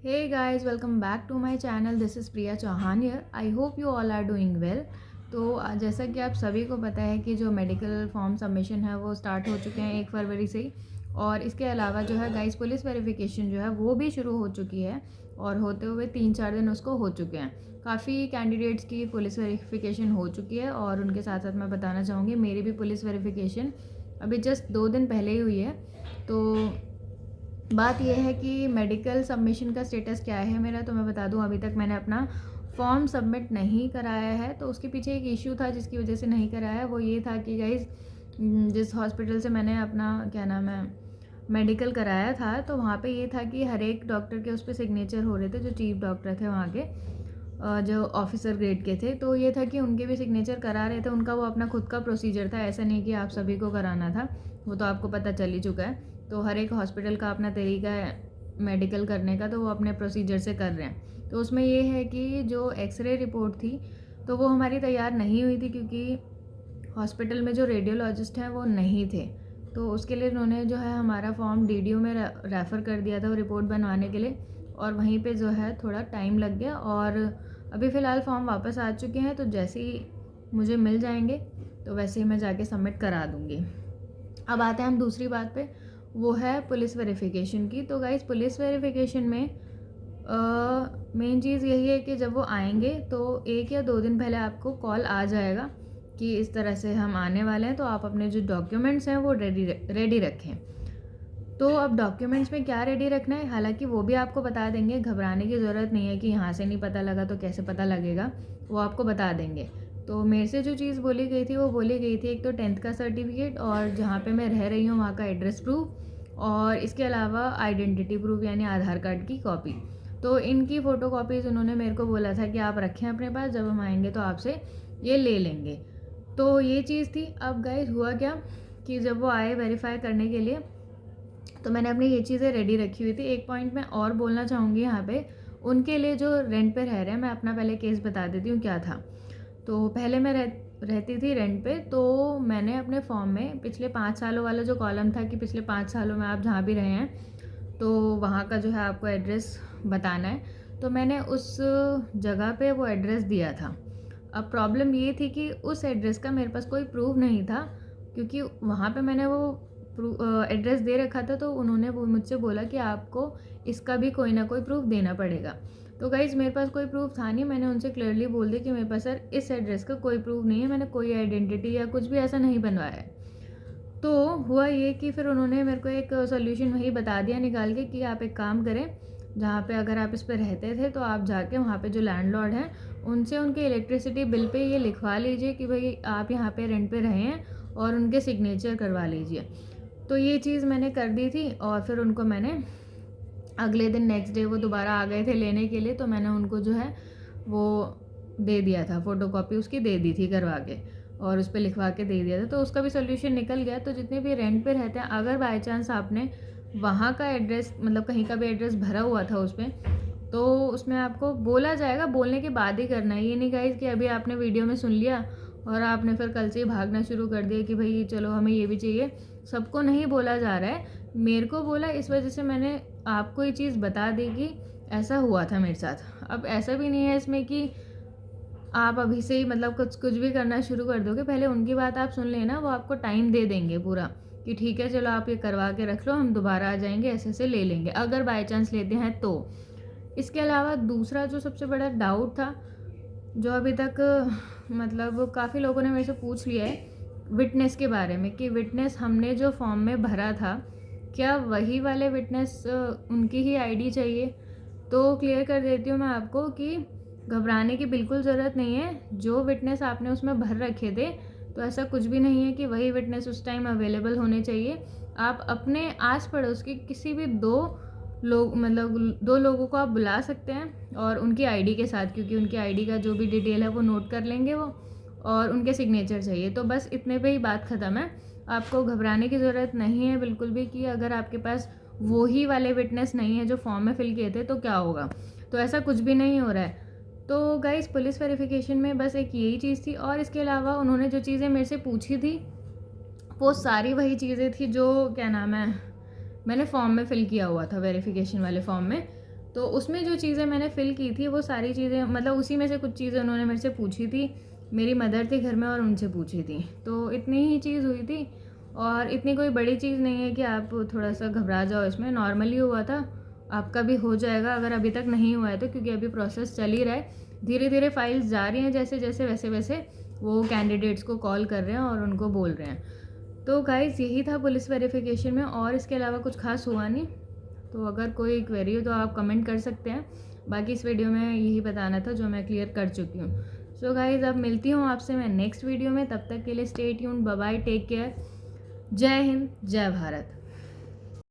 Hey guys, welcome back to my channel. This is Priya Chauhan here. I hope you all are doing well. तो जैसा कि आप सभी को पता है कि जो मेडिकल फॉर्म सबमिशन है वो स्टार्ट हो चुके हैं 1 फरवरी से ही। और इसके अलावा जो है गाइस पुलिस वेरिफिकेशन जो है वो भी शुरू हो चुकी है और होते हुए 3-4 दिन उसको हो चुके हैं। काफ़ी कैंडिडेट्स की पुलिस वेरिफिकेशन हो चुकी है और उनके साथ साथ मैं बताना चाहूँगी मेरी भी पुलिस वेरिफिकेशन अभी जस्ट 2 दिन पहले ही हुई है। तो बात यह है कि मेडिकल सबमिशन का स्टेटस क्या है मेरा, तो मैं बता दूं अभी तक मैंने अपना फॉर्म सबमिट नहीं कराया है। तो उसके पीछे एक इशू था जिसकी वजह से नहीं कराया है, वो ये था कि गाइज़ जिस हॉस्पिटल से मैंने अपना क्या नाम है मेडिकल कराया था, तो वहाँ पे ये था कि हर एक डॉक्टर के उस पर सिग्नेचर हो रहे थे, जो चीफ डॉक्टर थे वहाँ के, जो ऑफिसर ग्रेड के थे। तो ये था कि उनके भी सिग्नेचर करा रहे थे, उनका वो अपना खुद का प्रोसीजर था, ऐसा नहीं कि आप सभी को कराना था, वो तो आपको पता चल ही चुका है। तो हर एक हॉस्पिटल का अपना तरीका है मेडिकल करने का, तो वो अपने प्रोसीजर से कर रहे हैं। तो उसमें ये है कि जो एक्सरे रिपोर्ट थी तो वो हमारी तैयार नहीं हुई थी, क्योंकि हॉस्पिटल में जो रेडियोलॉजिस्ट हैं वो नहीं थे। तो उसके लिए उन्होंने जो है हमारा फॉर्म डीडीओ में रेफ़र कर दिया था वो रिपोर्ट बनवाने के लिए, और वहीं पे जो है थोड़ा टाइम लग गया। और अभी फ़िलहाल फॉर्म वापस आ चुके हैं, तो जैसे ही मुझे मिल जाएंगे तो वैसे ही मैं जाके सबमिट करा दूँगी। अब आते हैं हम दूसरी बात पे, वो है पुलिस वेरिफिकेशन की। तो गाइस पुलिस वेरिफिकेशन में मेन चीज़ यही है कि जब वो आएंगे तो 1 या 2 दिन पहले आपको कॉल आ जाएगा कि इस तरह से हम आने वाले हैं, तो आप अपने जो डॉक्यूमेंट्स हैं वो रेडी रखें। तो अब डॉक्यूमेंट्स में क्या रेडी रखना है, हालांकि वो भी आपको बता देंगे, घबराने की ज़रूरत नहीं है कि यहाँ से नहीं पता लगा तो कैसे पता लगेगा, वो आपको बता देंगे। तो मेरे से जो चीज़ बोली गई थी वो बोली गई थी, एक तो 10th का सर्टिफिकेट और जहाँ पे मैं रह रही हूँ वहाँ का एड्रेस प्रूफ, और इसके अलावा आइडेंटिटी प्रूफ यानी आधार कार्ड की कॉपी। तो इनकी फ़ोटो कॉपीज़ उन्होंने मेरे को बोला था कि आप रखें अपने पास, जब हम आएंगे तो आपसे ये ले लेंगे। तो ये चीज़ थी। अब गाइस हुआ क्या कि जब वो आए वेरीफाई करने के लिए, तो मैंने अपनी ये चीज़ें रेडी रखी हुई थी। एक पॉइंट मैं और बोलना चाहूँगी यहाँ पे, उनके लिए जो रेंट पे रह रहे हैं, मैं अपना पहले केस बता देती हूँ क्या था। तो पहले मैं रहती थी रेंट पे, तो मैंने अपने फॉर्म में पिछले 5 सालों वाला जो कॉलम था कि पिछले 5 सालों में आप जहाँ भी रहे हैं तो वहाँ का जो है आपको एड्रेस बताना है, तो मैंने उस जगह पे वो एड्रेस दिया था। अब प्रॉब्लम ये थी कि उस एड्रेस का मेरे पास कोई प्रूफ नहीं था, क्योंकि वहाँ पे मैंने वो एड्रेस दे रखा था, तो उन्होंने वो मुझसे बोला कि आपको इसका भी कोई ना कोई प्रूफ देना पड़ेगा। तो गाइज़ मेरे पास कोई प्रूफ था नहीं, मैंने उनसे क्लियरली बोल दिया कि मेरे पास सर इस एड्रेस का कोई प्रूफ नहीं है, मैंने कोई आइडेंटिटी या कुछ भी ऐसा नहीं बनवाया है। तो हुआ ये कि फिर उन्होंने मेरे को एक सोल्यूशन वही बता दिया निकाल के कि आप एक काम करें, जहाँ पे अगर आप इस पे रहते थे तो आप जाके वहाँ पे जो लैंडलॉर्ड हैं उनसे उनके इलेक्ट्रिसिटी बिल पे ये लिखवा लीजिए कि भाई आप यहाँ पे रेंट पे रहे हैं, और उनके सिग्नेचर करवा लीजिए। तो ये चीज़ मैंने कर दी थी, और फिर उनको मैंने अगले दिन नेक्स्ट डे वो दोबारा आ गए थे लेने के लिए, तो मैंने उनको जो है वो दे दिया था, फ़ोटोकॉपी उसकी दे दी थी करवा के, और उस पर लिखवा के दे दिया था। तो उसका भी सोल्यूशन निकल गया। तो जितने भी रेंट पे रहते हैं, अगर बाई चांस आपने वहाँ का एड्रेस मतलब कहीं का भी एड्रेस भरा हुआ था उसमें, तो उसमें आपको बोला जाएगा, बोलने के बाद ही करना है। ये नहीं गाइस कि अभी आपने वीडियो में सुन लिया और आपने फिर कल से ही भागना शुरू कर दिया कि भाई चलो हमें ये भी चाहिए। सबको नहीं बोला जा रहा है, मेरे को बोला, इस वजह से मैंने आपको ये चीज़ बता दी कि ऐसा हुआ था मेरे साथ। अब ऐसा भी नहीं है इसमें कि आप अभी से ही मतलब कुछ भी करना शुरू कर दोगे, पहले उनकी बात आप सुन लेना, वो आपको टाइम दे देंगे पूरा कि ठीक है चलो आप ये करवा के रख लो, हम दोबारा आ जाएंगे, ऐसे ऐसे ले लेंगे, अगर बाई चांस लेते हैं तो। इसके अलावा दूसरा जो सबसे बड़ा डाउट था, जो अभी तक मतलब काफ़ी लोगों ने मेरे से पूछ लिया है, विटनेस के बारे में, कि विटनेस हमने जो फॉर्म में भरा था क्या वही वाले विटनेस उनकी ही आईडी चाहिए। तो क्लियर कर देती हूँ मैं आपको कि घबराने की बिल्कुल ज़रूरत नहीं है। जो विटनेस आपने उसमें भर रखे थे, तो ऐसा कुछ भी नहीं है कि वही विटनेस उस टाइम अवेलेबल होने चाहिए। आप अपने आस पड़ोस के किसी भी 2 लोगों को आप बुला सकते हैं, और उनकी आईडी के साथ, क्योंकि उनकी आईडी का जो भी डिटेल है वो नोट कर लेंगे वो, और उनके सिग्नेचर चाहिए। तो बस इतने पे ही बात ख़त्म है। आपको घबराने की ज़रूरत नहीं है बिल्कुल भी कि अगर आपके पास वो ही वाले विटनेस नहीं है जो फॉर्म में फिल किए थे तो क्या होगा, तो ऐसा कुछ भी नहीं हो रहा है। तो गाइस पुलिस वेरिफिकेशन में बस एक यही चीज़ थी, और इसके अलावा उन्होंने जो चीज़ें मेरे से पूछी थी वो सारी वही चीज़ें थी जो क्या नाम है मैंने फॉर्म में फ़िल किया हुआ था वेरिफिकेशन वाले फॉर्म में। तो उसमें जो चीज़ें मैंने फ़िल की थी वो सारी चीज़ें मतलब उसी में से कुछ चीज़ें उन्होंने मेरे से पूछी थी, मेरी मदर थी घर में और उनसे पूछी थी। तो इतनी ही चीज़ हुई थी और इतनी कोई बड़ी चीज़ नहीं है कि आप थोड़ा सा घबरा जाओ, इसमें नॉर्मली हुआ था। आपका भी हो जाएगा अगर अभी तक नहीं हुआ है तो, क्योंकि अभी प्रोसेस चल ही रहा है। धीरे धीरे फाइल्स जा रही हैं जैसे जैसे, वैसे वैसे वो कैंडिडेट्स को कॉल कर रहे हैं और उनको बोल रहे हैं। तो गाइस यही था पुलिस वेरिफिकेशन में, और इसके अलावा कुछ खास हुआ नहीं। तो अगर कोई क्वेरी हो तो आप कमेंट कर सकते हैं। बाकी इस वीडियो में यही बताना था जो मैं क्लियर कर चुकी हूँ। सो गाइस अब मिलती हूँ आपसे मैं नेक्स्ट वीडियो में, तब तक के लिए stay tuned, bye bye, take care, जय हिंद, जय भारत।